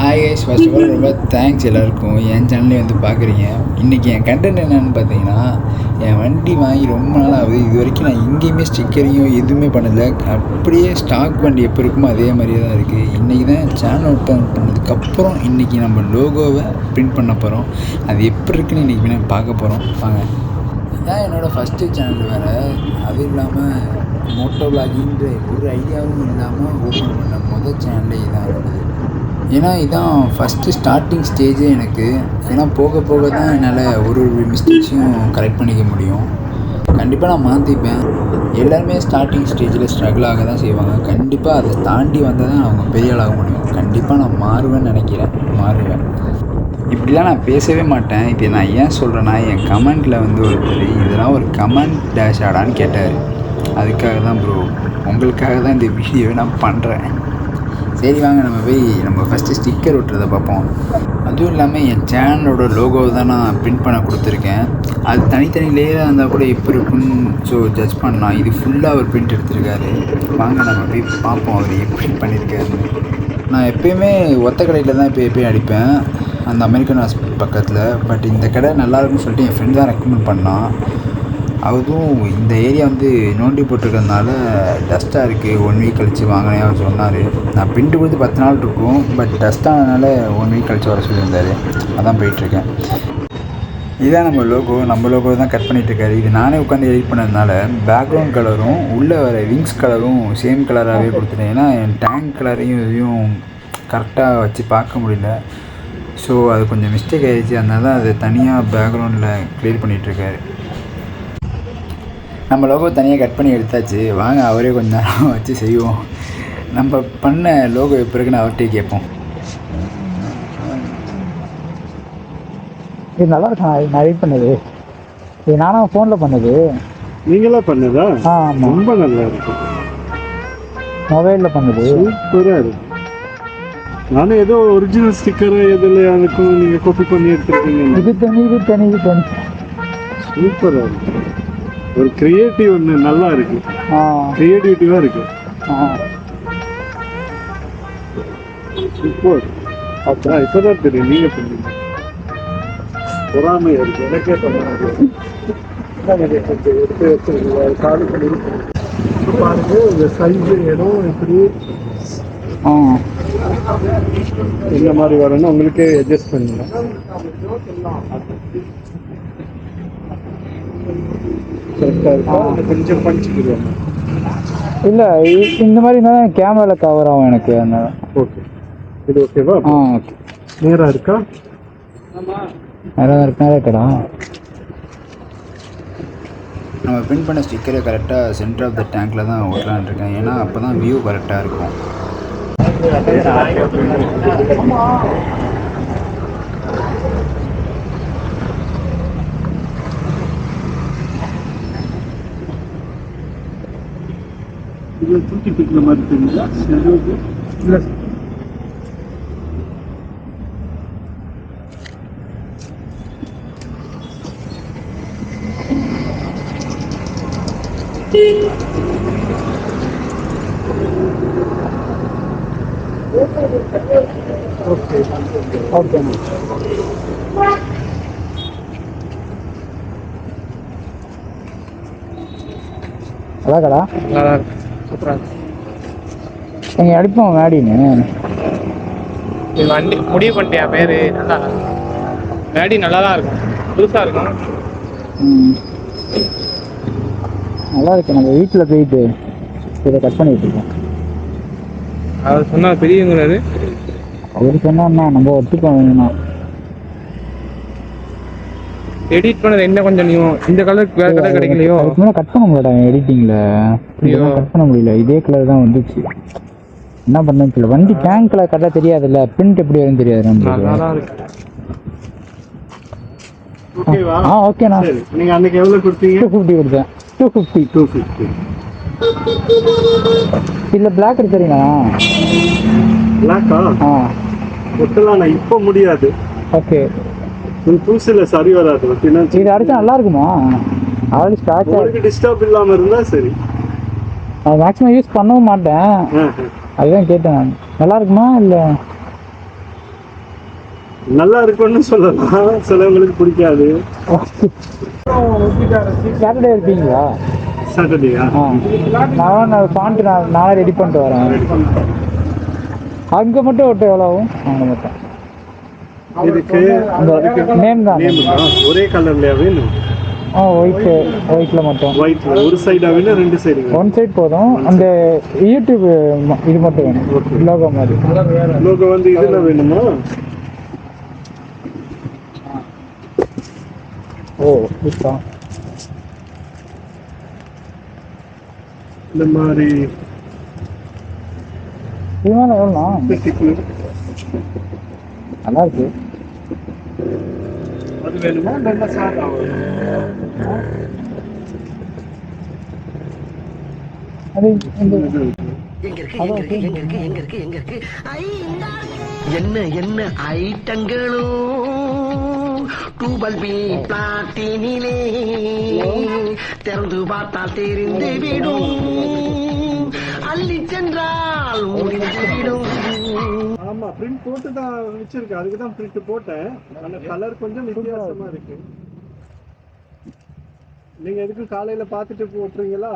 Hi guys, first of all ரொம்ப thanks எல்லாருக்கும் என் சேனல்லே வந்து பார்க்குறீங்க. இன்றைக்கி என் கண்டென்ட் என்னென்னு பார்த்தீங்கன்னா, என் வண்டி வாங்கி ரொம்ப நாள் ஆகுது. இது வரைக்கும் நான் எங்கேயுமே ஸ்டிக்கரையும் எதுவுமே பண்ணதில்லை. அப்படியே ஸ்டாக் வண்டி எப்போ இருக்குமோ அதே மாதிரியே தான் இருக்குது. இன்றைக்கி தான் சேனல் ஓப்பன் பண்ணதுக்கப்புறம் இன்றைக்கி நம்ம லோகோவை பிரிண்ட் பண்ண போகிறோம். அது எப்படி இருக்குன்னு இன்றைக்கி நான் பார்க்க போகிறோம். வாங்க. இதுதான் என்னோடய ஃபஸ்ட்டு சேனல் வேறு. அதுவும் இல்லாமல் மோட்டோ விளாகின்ற ஒரு ஐடியாவும் இல்லாமல் ஓப்பன் பண்ண முதல் சேனலே இதான் என்னோடது. ஏன்னா இதுதான் ஃபஸ்ட்டு ஸ்டார்டிங் ஸ்டேஜே எனக்கு. ஏன்னா போக போக தான் என்னால் ஒரு மிஸ்டேக்ஸையும் கரெக்ட் பண்ணிக்க முடியும். கண்டிப்பாக நான் மாற்றிப்பேன். எல்லாருமே ஸ்டார்டிங் ஸ்டேஜில் ஸ்ட்ரகிள் ஆக தான் செய்வாங்க. கண்டிப்பாக அதை தாண்டி வந்தால் தான் அவங்க பெரிய ஆளாக முடியும். கண்டிப்பாக நான் மாறுவேன்னு நினைக்கிறேன், மாறுவேன். இப்படிலாம் நான் பேசவே மாட்டேன். இது நான் ஏன் சொல்கிறேன்னா, என் கமெண்டில் வந்து ஒருத்தர் இதெல்லாம் ஒரு கமெண்ட் டேஷ் ஆடான்னு கேட்டார். அதுக்காக தான் ப்ரோ, உங்களுக்காக தான் இந்த வீடியோவை நான் பண்ணுறேன். சரி வாங்க, நம்ம ஃபஸ்ட்டு ஸ்டிக்கர் ஒட்டுறதை பார்ப்போம். அதுவும் இல்லாமல் என் சேனலோட லோகோவை தான் நான் பிரிண்ட் பண்ண கொடுத்துருக்கேன். அது தனித்தனி லேயராக இருந்தால் கூட எப்படி இருக்குன்னு ஜட்ஜ் பண்ணலாம். இது ஃபுல்லாக அவர் பிரிண்ட் எடுத்திருக்காரு. வாங்க நம்ம போய் பார்ப்போம் அவர் எப்படி பண்ணியிருக்காருன்னு. நான் எப்போயுமே ஒத்த கடையில் தான் எப்போயும் அடிப்பேன், அந்த அமெரிக்கன் ஹாஸ்பிட்டல் பக்கத்தில். பட் இந்த கடை நல்லாயிருக்குன்னு சொல்லிட்டு என் ஃப்ரெண்ட் தான் ரெக்கமெண்ட் பண்ணான். அதுவும் இந்த ஏரியா வந்து நோண்டி போட்டிருக்கிறதுனால டஸ்ட்டாக இருக்குது, 1 வீக் கழித்து வாங்கினே அவர் சொன்னார். நான் பிரிண்ட் கொடுத்து 10 நாள் இருக்கும், பட் டஸ்ட்டானதுனால 1 வீக் கழித்து வர சொல்லியிருந்தார். அதான் போயிட்டுருக்கேன். இதுதான் நம்ம லோகோ தான் கட் பண்ணிகிட்ருக்காரு. இது நானே உட்காந்து எடிட் பண்ணதுனால பேக்ரவுண்ட் கலரும் உள்ளே வர விங்ஸ் கலரும் சேம் கலராகவே கொடுத்துட்டேன். ஏன்னா என் டேங்க் கலரையும் இதையும் கரெக்டாக வச்சு பார்க்க முடியல. ஸோ அது கொஞ்சம் மிஸ்டேக் ஆகிடுச்சு. அதனால தான் அது தனியாக பேக்ரவுண்டில் க்ளியர் பண்ணிகிட்ருக்காரு. நம்ம லோகோ தனியாக கட் பண்ணி எடுத்தாச்சு. வாங்க அவரே கொஞ்ச நேரம் வச்சு செய்வோம். நம்ம பண்ண லோகோ எப்போ இருக்குன்னு அவர்கிட்டே கேட்போம். இது நல்லா இருக்கா? நான் எடிட் பண்ணது இது நானும் ஃபோனில் பண்ணது. நீங்களா பண்ணதா? ஆமாம், ரொம்ப நல்லா இருக்கு. மொபைலில் பண்ணது சூப்பராக இருக்கு. நானும் ஏதோ ஒரிஜினல் ஸ்டிக்கரு எதில் அதுக்கும் நீங்கள் காப்பி பண்ணி எடுத்துருக்கீங்க. இது தனி சூப்பராக இருக்கு. ஒரு கிரியேட்டிவ் ஒன்று நல்லா இருக்கு. கிரியேட்டிவிட்டிவாக இருக்கு. சூப்பர். இப்போதான் தெரியும் நீங்கள் பண்ணீங்க. பொறாமையாக இருக்கு. எனக்கே பண்ணாங்க. காலு பண்ணி பாருங்க, இந்த சைஸு இடம் எப்படி இந்த மாதிரி வரணும் உங்களுக்கே அட்ஜஸ்ட் பண்ணுங்க. கரெக்டாக இருக்கா? கொஞ்சம் பஞ்சுக்கிடுவாங்க. இல்லை, இந்த மாதிரி இருந்தால் கேமராவில் கவர் ஆகும் எனக்கு. அதனால ஓகே, இது ஓகேவா? ஓகே. நேராக இருக்கா? நேராக இருக்கடா. நம்ம பிரிண்ட் பண்ண ஸ்டிக்கரை கரெக்டாக சென்டர் ஆஃப் த டேங்க்கில் தான் ஓட்டலான்னு இருக்கேன். ஏன்னா அப்போ தான் வியூ கரெக்டாக இருக்கும். இது தூக்கி பிடிக்கிற மாதிரி தெரியுங்களா? இல்லை, ஓகே ஓகே. அதாக்கடா நல்லா இருக்கு. சூப்பராக இருக்கு. நீங்கள் அடிப்போம் மேடின்னு. இது வண்டி முடிவு பண்ணிட்டேன். பேர் நல்லா மேடி நல்லா தான் இருக்கும், புதுசாக இருக்கும். நல்லா இருக்கு. நம்ம வீட்டில் போயிட்டு இதை கட் பண்ணிட்டு இருக்கோம். அவர் சொன்னால் பெரியவங்கிறாரு. அவர் சொன்னா நம்ம ஒத்துக்கோம். வேணும்னா எடிட் பண்ணது என்ன கொஞ்சம் நீயும் இந்த கலர் வேறு கலர் கிடைக்கலையோ? கட் பண்ண முடியல எடிட்டிங்கில். கட் பண்ண முடியல. இதே கலர் தான் வந்துச்சு. என்ன பண்ணேன்னு தெரியல. வண்டி டேங்க் கலர் கரெக்டாக தெரியாதுல்ல, பிரிண்ட் எப்படி வரும்னு தெரியாது நம்மளுக்கு. ஓகேவா? ஓகேண்ணா. நீங்கள் அன்றைக்கி எவ்வளோ கொடுத்தீங்க? 250 கொடுத்தேன். 250. இல்லை பிளாக் எடுத்துறீங்களா? பிளாக்கா? ஒட்டலாம். இப்போ முடியாது. ஓகே. புதுசில் சரி வராது. இது அடிச்சா நல்லா இருக்குமா? ஆல்ரெடி ஸ்டார்ட் உங்களுக்கு டிஸ்டர்ப் இல்லாமல் இருந்தால் சரி. நான் மேக்ஸிமம் யூஸ் பண்ணவும் மாட்டேன், அதுதான் கேட்டேன். நல்லா இருக்குமா இல்லை? நல்லா இருக்கும்னு சொல்லலாம், சிலவங்களுக்கு பிடிக்காது. சாட்டர்டே இருப்பீங்களா? சாட்டர்டேயா? நான் ஃபாண்ட் நான் ரெடி பண்ணிட்டு வரேன். அங்கே மட்டும் ஒட்டு எவ்வளோ ஆகும்? அங்கே மட்டும் இதுக்கு நேம் தான். ஒரே கலர்லையா வேணும்? ஒயிட்டில் மட்டும். ஒயிட்ல ஒரு சைடா வேணும், 2 சைடு? ஒன் சைட் போதும். அந்த யூடியூப் இது மட்டும் வேணும், லோகோ மாதிரி. லோகோ வந்து இதில் வேணுமா? ஓ இப்போ இந்த மாதிரி இதுமாதிரி எவ்வளோண்ணா? நல்லா இருக்கு. அது வேணுமா? நல்லா சாதா அது இந்த என்ன ஐட்டங்களும் டூபல் பி பிளாட்டினிலே திறந்து பார்த்தால் தெரிந்து விடும், அள்ளி சென்றால் முடிந்துவிடும். ஆமா, பிரிண்ட் போட்டு தான் வச்சிருக்கேன், அதுக்கு தான் பிரிண்ட் போட்டேன். அந்த கலர் கொஞ்சம் வித்தியாசமா இருக்கு. நீங்க எதுக்கு காலையில பார்த்துட்டு போட்டுறீங்களா?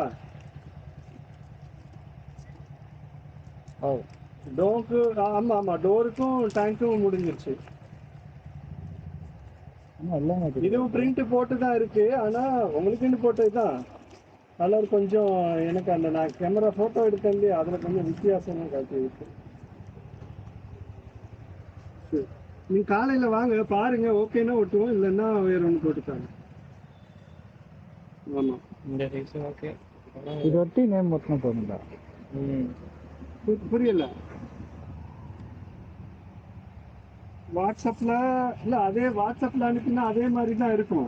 டோருக்கு ஆமா ஆமா, டோருக்கும் டேங்க்கும் முடிஞ்சிருச்சு. இதுவும் பிரிண்ட் போட்டு தான் இருக்கு, ஆனா உங்களுக்குன்னு போட்டது தான். கலர் கொஞ்சம் எனக்கு அந்த நான் கேமரா போட்டோ எடுத்தேன் இல்லையா, அதுல கொஞ்சம் வித்தியாசமா காட்டியிருக்கு. நீங்க காலையில வாங்க, பாருங்க, ஓகேன்னா ஒட்டுவோம், இல்லைன்னா வேற ஒன்று போட்டுட்டாங்க. ஆமா, இந்த சைஸ் ஓகே. இது ஒட்டி நேம் மட்டும் போடுங்களா? புரியல. வாட்ஸ்அப்ல இல்ல, அதே வாட்ஸ்அப்ல அனுப்பினா அதே மாதிரி தான் இருக்கும்.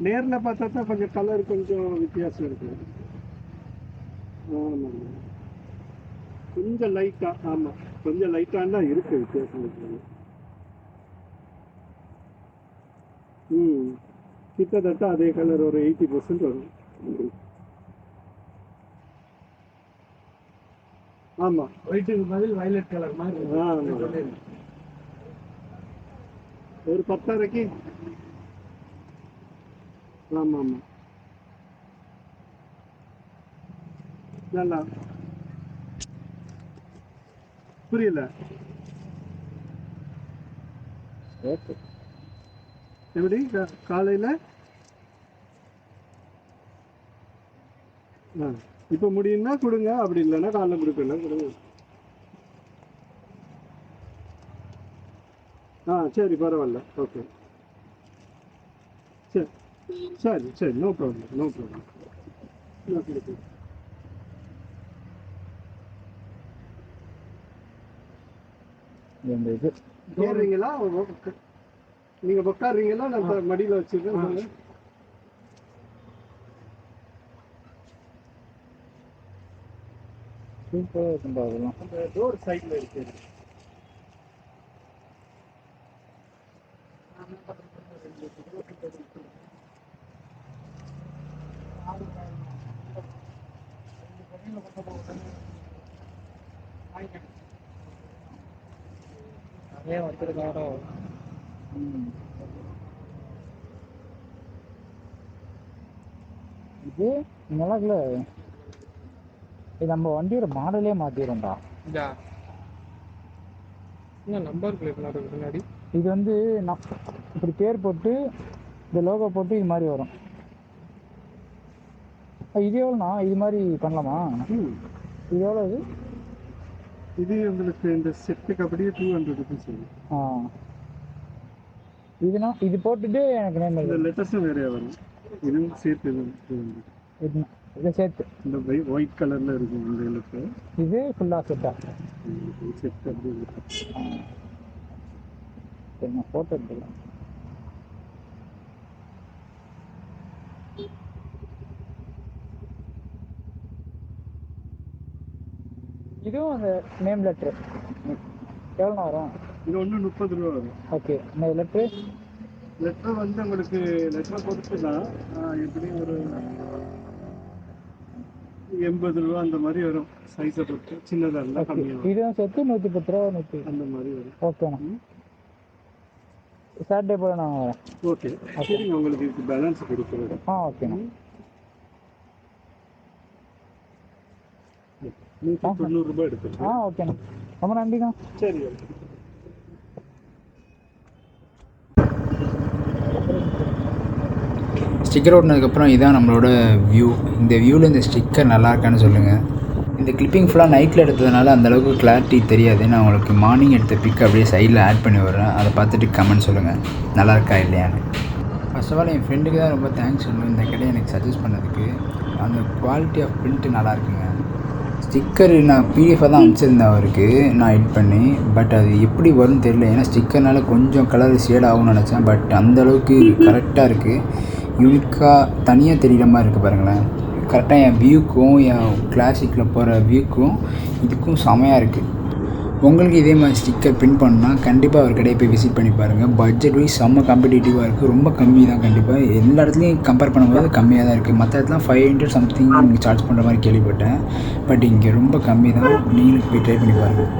நேர்ல பார்த்தா தான் கொஞ்சம் கலர் கொஞ்சம் வித்தியாசம் இருக்கு. ஆமா, கொஞ்சம் லைட்டா, ஆமா கொஞ்சம் லைட்டா தான் இருக்கு வித்தியாசம் இருக்கு. கிட்டத்தட்ட அதே கலர் ஒரு 80% வரும். ஆமா, ஒயிட்டுக்கு பதில் வயலட் கலர் மாதிரி. ஒரு 10:30. ஆமா ஆமா, நல்லா புரியல. எப்படி காலையில இப்ப முடியும்னா கொடுங்க, அப்படி இல்லைன்னா காலைல கொடுக்கலாம், கொடுங்க. சரி, பரவாயில்ல, ஓகே. சரி சரி சரி, நோ ப்ராப்ளம், நோ ப்ராப்ளம். இது ஏறுறீங்களா? நீங்க உட்காடுறீங்களா? நான் மடியில வச்சிருக்கேன். சூப்பராக இருக்கும்பா அதெல்லாம். அந்த டோர் சைட்ல இருக்கு. நிறைய வச்சிருக்காரோ. இது மிளகுல இது நம்ம வண்டியோட மாடலே மாத்திடும்டா. என்ன நம்பர் பிளேட் மாதிரி முன்னாடி? இது வந்து நான் இப்படி பேர் போட்டு இந்த லோகோ போட்டு இது மாதிரி வரும். இது எவ்வளோண்ணா? இது மாதிரி பண்ணலாமா? இது எவ்வளோ? இது உங்களுக்கு இந்த செட்டுக்கு அப்படியே 200 ருபீஸ். இதுனா இது போட்டுட்டு எனக்கு நேம் இந்த லெட்டர்ஸும் வேறையா வரும். இதுவும் சேர்த்து இதை சேர்த்து இந்த ஒயிட் கலர்ல இருக்கும் இந்த எழுத்து. இது ஃபுல்லாக செட்டா? செட் அப்படி சரி, நான் ஃபோட்டோ எடுத்துக்கலாம். இதுவும் அந்த நேம் லெட்ரு எவ்வளோ வரும்? இது ஒன்று 30 ரூபா வரும். ஓகே, இந்த லெட்டர் வந்து உங்களுக்கு லெட்டரை பொறுத்து தான், எப்படி ஒரு 80 ரூபா அந்த மாதிரி வரும். சைஸை பொறுத்து சின்னதாக இருந்தால் கம்மியாக வரும். இதுவும் சேர்த்து 110 ரூபா 100 அந்த மாதிரி வரும். ஓகேண்ணா. சாட்டர்டே போல் நான் வரேன். ஓகே சரிங்க, உங்களுக்கு இதுக்கு பேலன்ஸ் கொடுக்குறேன். ஓகேண்ணா. 190 ரூபாய் எடுத்துருங்க. ஓகேண்ணா, ரொம்ப நன்றிண்ணா. சரி. ஸ்டிக்கர் ஓட்டினதுக்கப்புறம் இதான் நம்மளோட வியூ. இந்த வியூவில் இந்த ஸ்டிக்கர் நல்லா இருக்கான்னு சொல்லுங்கள். இந்த கிளிப்பிங் ஃபுல்லாக நைட்டில் எடுத்ததுனால அந்தளவுக்கு கிளாரிட்டி தெரியாது. நான் உங்களுக்கு மார்னிங் எடுத்த பிக் அப்படியே சைடில் ஆட் பண்ணி விட்றேன். அதை பார்த்துட்டு கமெண்ட் சொல்லுங்கள் நல்லா இருக்கா இல்லையான்னு. ஃபர்ஸ்ட் ஆஃப் ஆல் என் ஃப்ரெண்டுக்கு தான் ரொம்ப தேங்க்ஸ் சொல்லணும் இந்த கடையை எனக்கு சஜஸ்ட் பண்ணதுக்கு. அந்த குவாலிட்டி ஆஃப் பிரிண்ட்டு நல்லா இருக்குங்க. ஸ்டிக்கர் நான் பிடிஎஃபாக தான் அனுப்பிச்சிருந்தேன் அவருக்கு நான் எடிட் பண்ணி. பட் அது எப்படி வரும்னு தெரியல. ஏன்னா ஸ்டிக்கர்னால கொஞ்சம் கலர் ஷேட் ஆகும்னு நினச்சேன். பட் அந்தளவுக்கு கரெக்டாக இருக்குது. யூனிக்காக தனியாக தெரிகிற மாதிரி இருக்குது பாருங்களேன். கரெக்டாக என் வியூக்கும் என் கிளாசிக்கில் போகிற வியூக்கும் இதுக்கும் செமையாக இருக்குது. உங்களுக்கு இதே மாதிரி ஸ்டிக்கர் பிரிண்ட் பண்ணால் கண்டிப்பாக அவர் கடையை போய் விசிட் பண்ணி பாருங்கள். பட்ஜெட் வைஸ் செம்ம காம்படிட்டிவாக இருக்குது. ரொம்ப கம்மி தான். கண்டிப்பாக எல்லா இடத்துலையும் கம்பேர் பண்ணும்போது கம்மியாக தான் இருக்குது. மற்ற இடத்துல 500 சம்திங் சார்ஜ் பண்ணுற மாதிரி கேள்விப்பட்டேன். பட் இங்கே ரொம்ப கம்மி தான். நீங்களும் போய் ட்ரை பண்ணி பாருங்கள்.